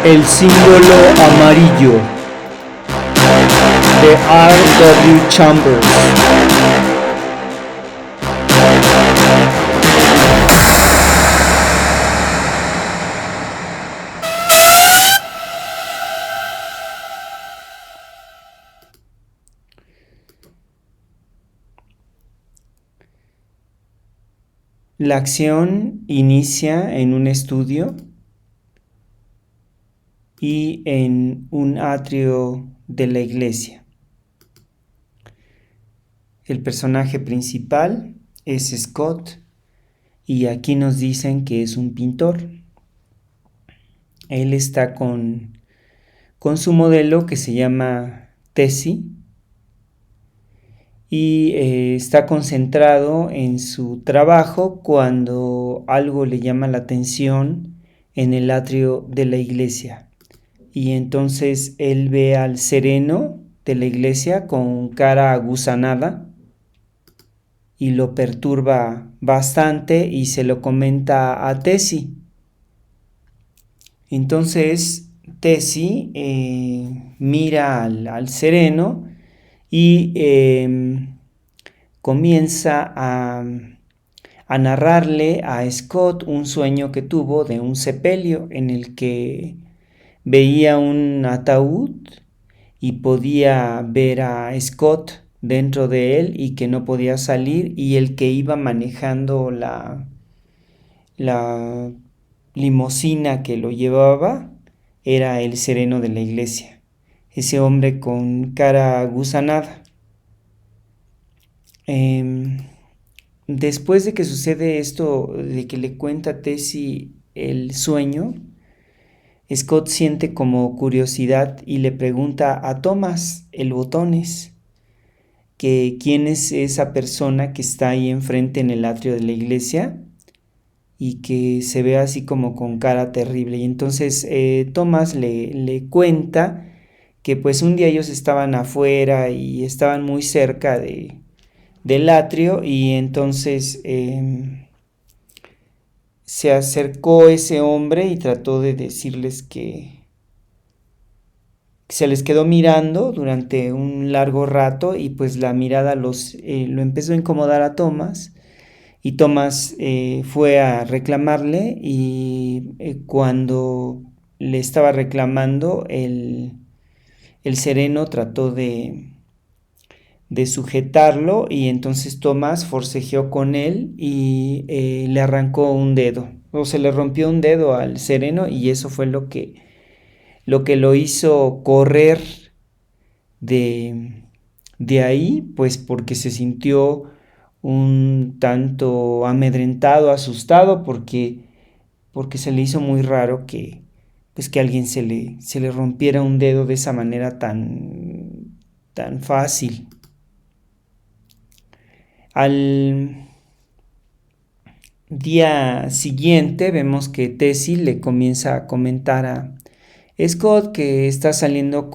El símbolo amarillo de R.W. Chambers. La acción inicia en un estudio y en un atrio de la iglesia. El personaje principal es Scott y aquí nos dicen que es un pintor. Él está con su modelo que se llama Tessie y está concentrado en su trabajo cuando algo le llama la atención en el atrio de la iglesia. Y entonces él ve al sereno de la iglesia con cara agusanada y lo perturba bastante y se lo comenta a Tessie. Entonces Tessie mira al sereno y comienza a narrarle a Scott un sueño que tuvo de un sepelio en el que veía un ataúd y podía ver a Scott dentro de él y que no podía salir, y el que iba manejando la limusina que lo llevaba era el sereno de la iglesia, ese hombre con cara gusanada. Después de que sucede esto, de que le cuenta a Tessie el sueño, Scott siente como curiosidad y le pregunta a Thomas, el botones, que quién es esa persona que está ahí enfrente en el atrio de la iglesia y que se ve así como con cara terrible. Y entonces Thomas le cuenta que pues un día ellos estaban afuera y estaban muy cerca del atrio, y entonces se acercó ese hombre y trató de decirles que se les quedó mirando durante un largo rato, y pues la mirada lo empezó a incomodar a Thomas, y Thomas fue a reclamarle, y cuando le estaba reclamando el sereno trató de sujetarlo, y entonces Thomas forcejeó con él y le arrancó un dedo, o se le rompió un dedo al sereno, y eso fue lo que lo hizo correr de ahí, pues porque se sintió un tanto amedrentado, asustado, porque se le hizo muy raro que pues que a alguien se le rompiera un dedo de esa manera tan fácil. Al día siguiente vemos que Tessie le comienza a comentar a Scott que está saliendo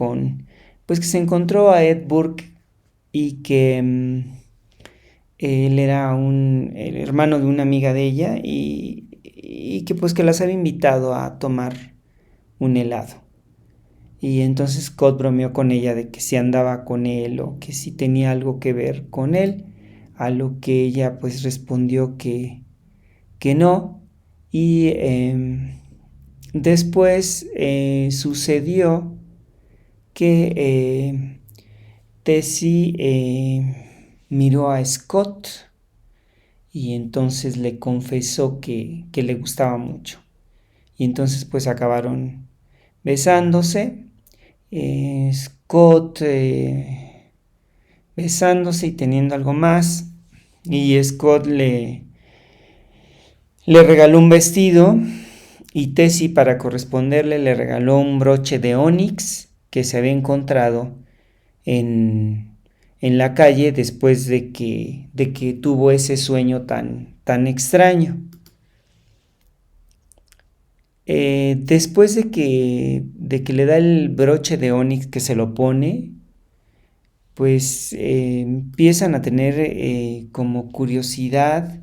pues que se encontró a Ed Burke, y que él era el hermano de una amiga de ella, y que pues que las había invitado a tomar un helado. Y entonces Scott bromeó con ella de que si andaba con él o que si tenía algo que ver con él, a lo que ella pues respondió que no. Y después sucedió que Tessie miró a Scott y entonces le confesó que le gustaba mucho. Y entonces pues acabaron besándose. Scott besándose y teniendo algo más. Y Scott le regaló un vestido, y Tessie, para corresponderle, le regaló un broche de onix que se había encontrado en la calle después de que tuvo ese sueño tan extraño. Después de que le da el broche de onix, que se lo pone, pues empiezan a tener como curiosidad,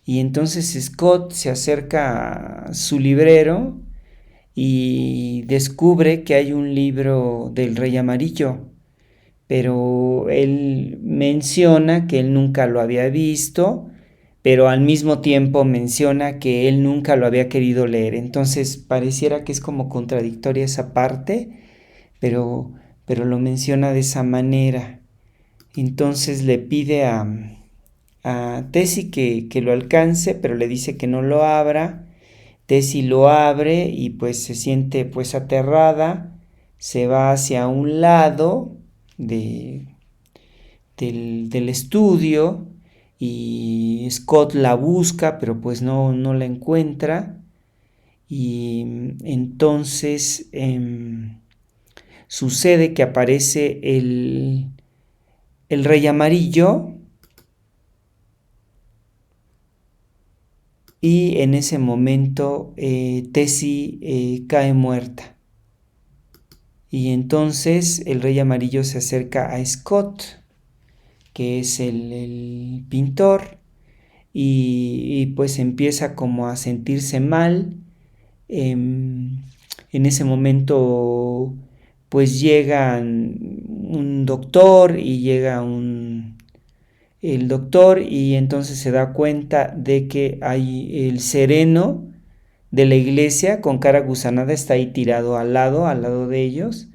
y entonces Scott se acerca a su librero y descubre que hay un libro del Rey Amarillo, pero él menciona que él nunca lo había visto, pero al mismo tiempo menciona que él nunca lo había querido leer. Entonces pareciera que es como contradictoria esa parte, pero, pero lo menciona de esa manera. Entonces le pide a Tessie que lo alcance, pero le dice que no lo abra. Tessie lo abre y pues se siente pues aterrada, se va hacia un lado de, del estudio y Scott la busca, pero pues no la encuentra. Y entonces sucede que aparece el Rey Amarillo y en ese momento Tessie cae muerta. Y entonces el Rey Amarillo se acerca a Scott, que es el pintor, y pues empieza como a sentirse mal. En ese momento pues llega un doctor y llega el doctor y entonces se da cuenta de que hay el sereno de la iglesia con cara gusanada, está ahí tirado al lado de ellos,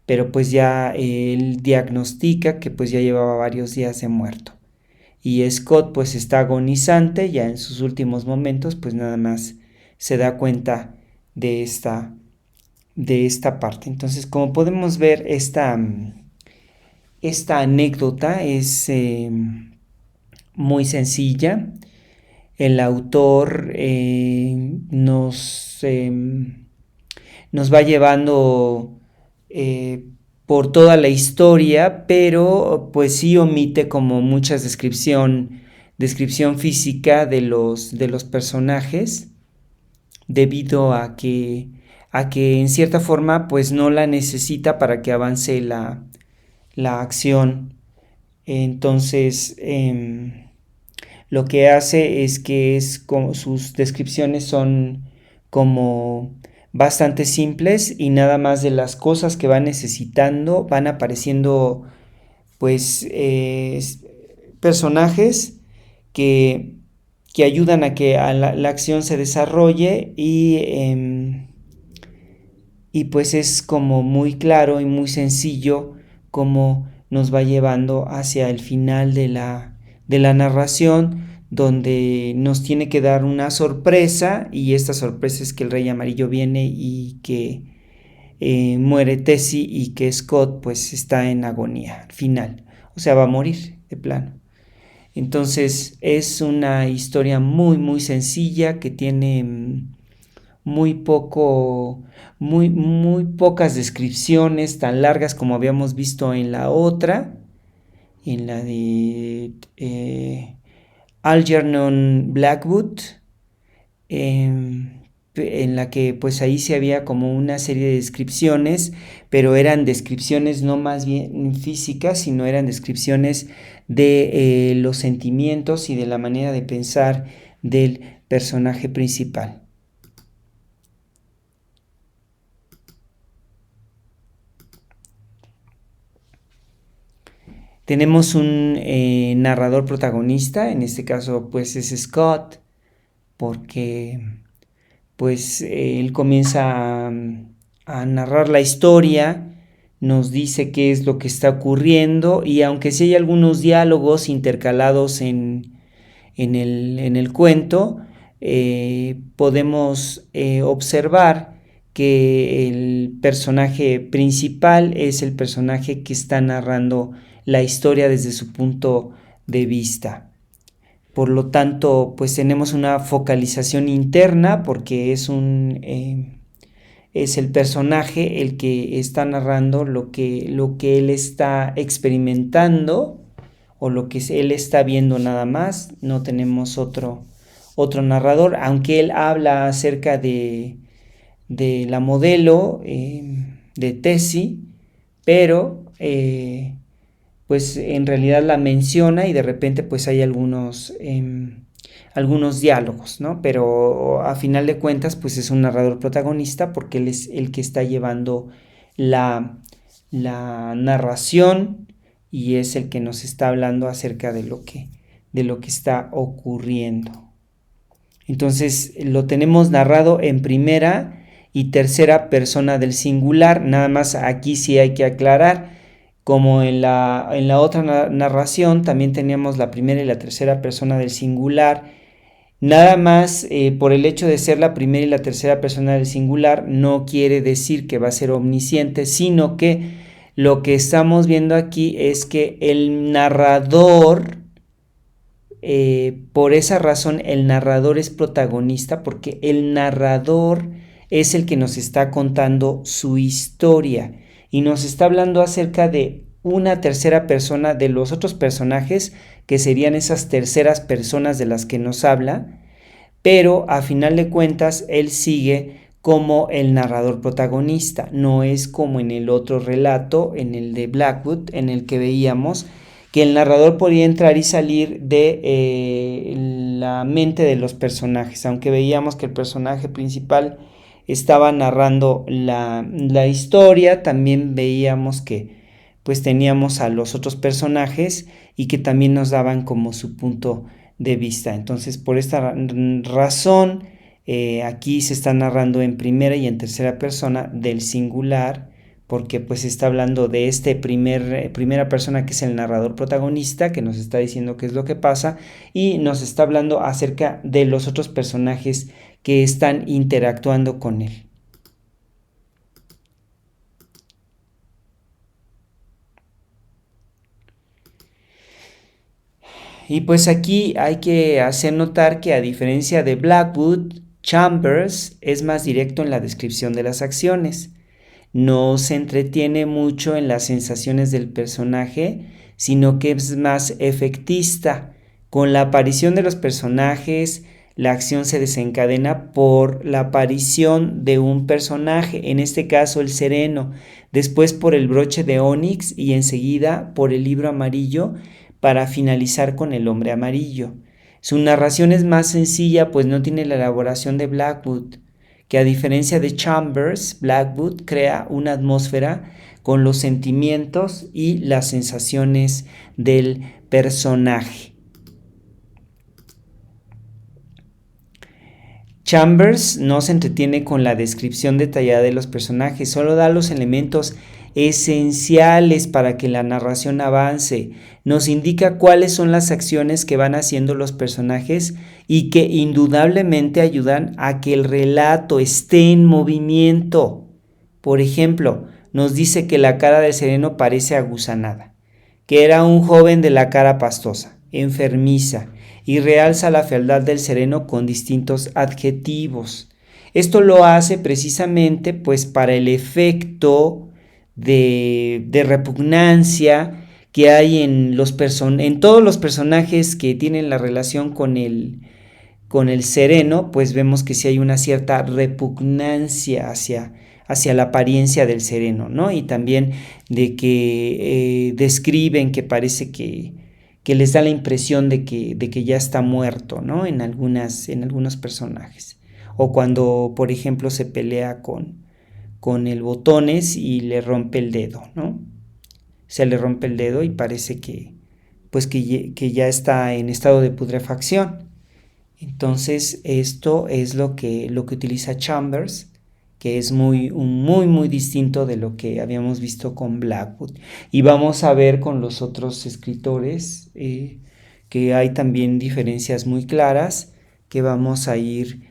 pero pues ya él diagnostica que pues ya llevaba varios días de muerto. Y Scott pues está agonizante, ya en sus últimos momentos pues nada más se da cuenta de esta parte. Entonces, como podemos ver, esta anécdota es muy sencilla. El autor nos va llevando por toda la historia, pero pues sí omite como muchas descripción física de los personajes, debido a que en cierta forma pues no la necesita para que avance la acción. Entonces lo que hace es que es como sus descripciones son como bastante simples y nada más de las cosas que va necesitando van apareciendo pues personajes que, que ayudan a que la acción se desarrolle y pues es como muy claro y muy sencillo cómo nos va llevando hacia el final de la narración, donde nos tiene que dar una sorpresa, y esta sorpresa es que el Rey Amarillo viene y que muere Tessie y que Scott pues está en agonía final, o sea, va a morir de plano. Entonces es una historia muy muy sencilla que tiene muy poco, muy pocas descripciones tan largas como habíamos visto en la otra, en la de Algernon Blackwood, en la que pues ahí se había como una serie de descripciones, pero eran descripciones no más bien físicas, sino eran descripciones de los sentimientos y de la manera de pensar del personaje principal. Tenemos un narrador protagonista, en este caso pues es Scott, porque pues él comienza a narrar la historia, nos dice qué es lo que está ocurriendo, y aunque sí hay algunos diálogos intercalados en el cuento, podemos observar que el personaje principal es el personaje que está narrando la historia desde su punto de vista. Por lo tanto, pues tenemos una focalización interna porque es el personaje el que está narrando lo que él está experimentando o lo que él está viendo nada más. No tenemos otro narrador, aunque él habla acerca de la modelo de Tessie, pero pues en realidad la menciona y de repente pues hay algunos algunos diálogos, ¿no? Pero a final de cuentas, pues es un narrador protagonista porque él es el que está llevando la, la narración y es el que nos está hablando acerca de lo que está ocurriendo. Entonces lo tenemos narrado en primera y tercera persona del singular. Nada más aquí sí hay que aclarar, como en la otra narración también teníamos la primera y la tercera persona del singular. Nada más por el hecho de ser la primera y la tercera persona del singular no quiere decir que va a ser omnisciente, sino que lo que estamos viendo aquí es que el narrador, por esa razón el narrador es protagonista, porque el narrador es el que nos está contando su historia y nos está hablando acerca de una tercera persona de los otros personajes, que serían esas terceras personas de las que nos habla, pero a final de cuentas él sigue como el narrador protagonista, no es como en el otro relato, en el de Blackwood, en el que veíamos que el narrador podía entrar y salir de la mente de los personajes, aunque veíamos que el personaje principal estaba narrando la historia, también veíamos que pues teníamos a los otros personajes y que también nos daban como su punto de vista. Entonces, por esta razón, aquí se está narrando en primera y en tercera persona del singular, porque pues está hablando de este primera persona que es el narrador protagonista, que nos está diciendo qué es lo que pasa, y nos está hablando acerca de los otros personajes que están interactuando con él. Y pues aquí hay que hacer notar que, a diferencia de Blackwood, Chambers es más directo en la descripción de las acciones. No se entretiene mucho en las sensaciones del personaje, sino que es más efectista. Con la aparición de los personajes, la acción se desencadena por la aparición de un personaje, en este caso el sereno, después por el broche de onix y enseguida por el libro amarillo, para finalizar con el hombre amarillo. Su narración es más sencilla, pues no tiene la elaboración de Blackwood, que a diferencia de Chambers, Blackwood crea una atmósfera con los sentimientos y las sensaciones del personaje. Chambers no se entretiene con la descripción detallada de los personajes, solo da los elementos esenciales para que la narración avance. Nos indica cuáles son las acciones que van haciendo los personajes y que indudablemente ayudan a que el relato esté en movimiento. Por ejemplo, nos dice que la cara del sereno parece agusanada, que era un joven de la cara pastosa, enfermiza, y realza la fealdad del sereno con distintos adjetivos. Esto lo hace precisamente pues para el efecto de repugnancia que hay en todos los personajes que tienen la relación con el sereno, pues vemos que sí hay una cierta repugnancia hacia la apariencia del sereno, ¿no? Y también de que describen que parece que les da la impresión de que ya está muerto, ¿no? En algunos personajes. O cuando, por ejemplo, se pelea con el botones y le rompe el dedo, ¿no? Se le rompe el dedo y parece pues que ya está en estado de putrefacción. Entonces esto es lo que utiliza Chambers, que es muy distinto de lo que habíamos visto con Blackwood. Y vamos a ver con los otros escritores que hay también diferencias muy claras que vamos a ir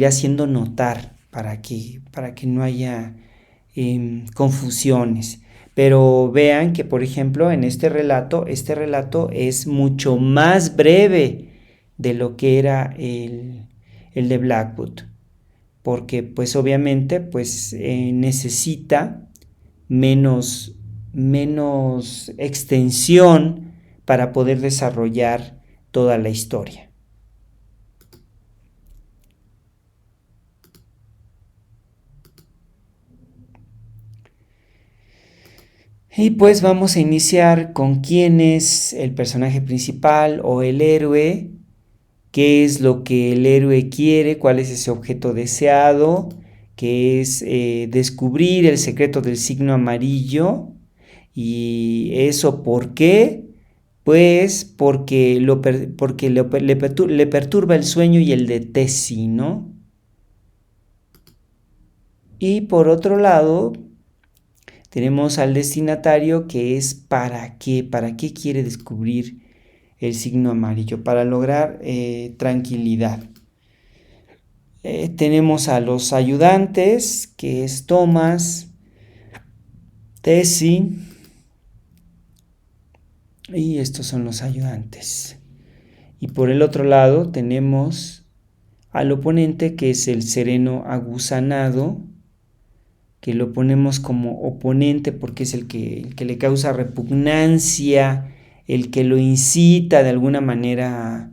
haciendo notar para que no haya confusiones. Pero vean que, por ejemplo, en este relato es mucho más breve de lo que era el de Blackwood, porque pues obviamente pues necesita menos extensión para poder desarrollar toda la historia. Y pues vamos a iniciar con quién es el personaje principal o el héroe. qué es lo que el héroe quiere, cuál es ese objeto deseado, que es descubrir el secreto del signo amarillo. ¿Y eso por qué? Pues porque, le perturba el sueño y el de Tessie, ¿no? Y por otro lado, tenemos al destinatario, que es para qué quiere descubrir el signo amarillo, para lograr tranquilidad. Tenemos a los ayudantes, que es Thomas, Tessie, y estos son los ayudantes. Y por el otro lado tenemos al oponente, que es el sereno aguzanado, que lo ponemos como oponente porque es el que le causa repugnancia, el que lo incita de alguna manera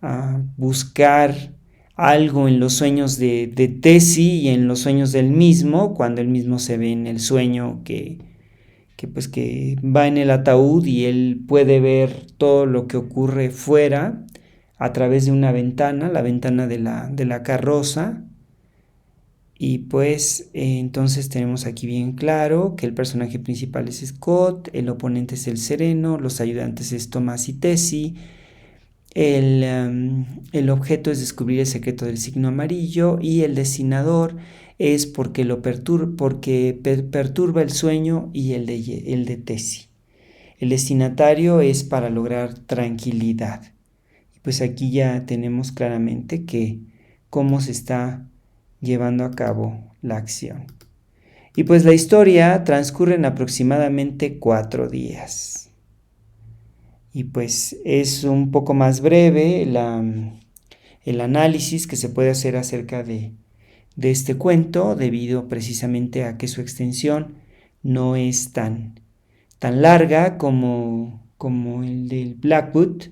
a buscar algo en los sueños de Tessie y en los sueños del mismo, cuando él mismo se ve en el sueño que va en el ataúd y él puede ver todo lo que ocurre fuera a través de una ventana, la ventana de la carroza. Y pues entonces tenemos aquí bien claro que el personaje principal es Scott, el oponente es el sereno, los ayudantes es Thomas y Tessie. El objeto es descubrir el secreto del signo amarillo, y el destinador es porque perturba el sueño y el de Tessie. El destinatario es para lograr tranquilidad. Y pues aquí ya tenemos claramente cómo se está llevando a cabo la acción. Y pues la historia transcurre en aproximadamente 4 días. Y pues es un poco más breve el análisis que se puede hacer acerca de este cuento, debido precisamente a que su extensión no es tan larga como el del Blackwood,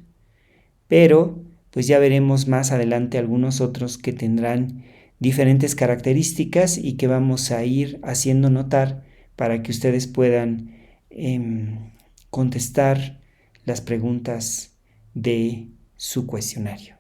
pero pues ya veremos más adelante algunos otros que tendrán diferentes características y que vamos a ir haciendo notar para que ustedes puedan contestar las preguntas de su cuestionario.